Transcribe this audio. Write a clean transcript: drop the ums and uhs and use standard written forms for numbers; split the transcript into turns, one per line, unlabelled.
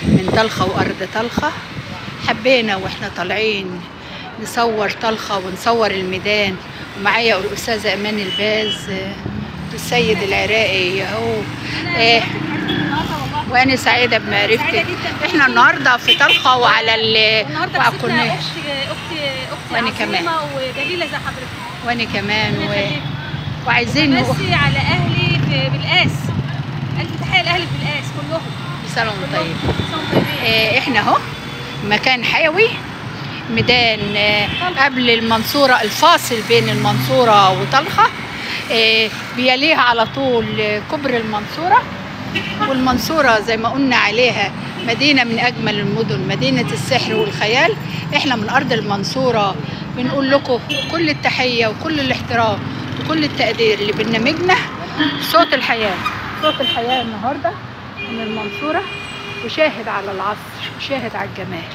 من طلخة وأرض طلخة. حبينا واحنا طالعين نصور طلخة ونصور الميدان، ومعايا الأستاذة إيمان الباز والسيد العراقي اهو. وانا سعيده بمعرفتك. احنا النهارده في طلخه وعلى
اختي
وانا كمان
ودليله زي حضرتك،
وانا كمان وعايزين
نمسي على اهلي بالقاس. الف تحيه لاهلي بالقاس كلهم.
سلام طيب. احنا اهو مكان حيوي، ميدان قبل المنصوره، الفاصل بين المنصوره وطلخه. بيليها على طول كبر المنصوره. والمنصورة زي ما قلنا عليها مدينة من أجمل المدن، مدينة السحر والخيال. احنا من أرض المنصورة بنقول لكم كل التحية وكل الاحترام وكل التقدير لبرنامجنا صوت الحياة. صوت الحياة النهاردة من المنصورة، وشاهد على العصر وشاهد على الجمال.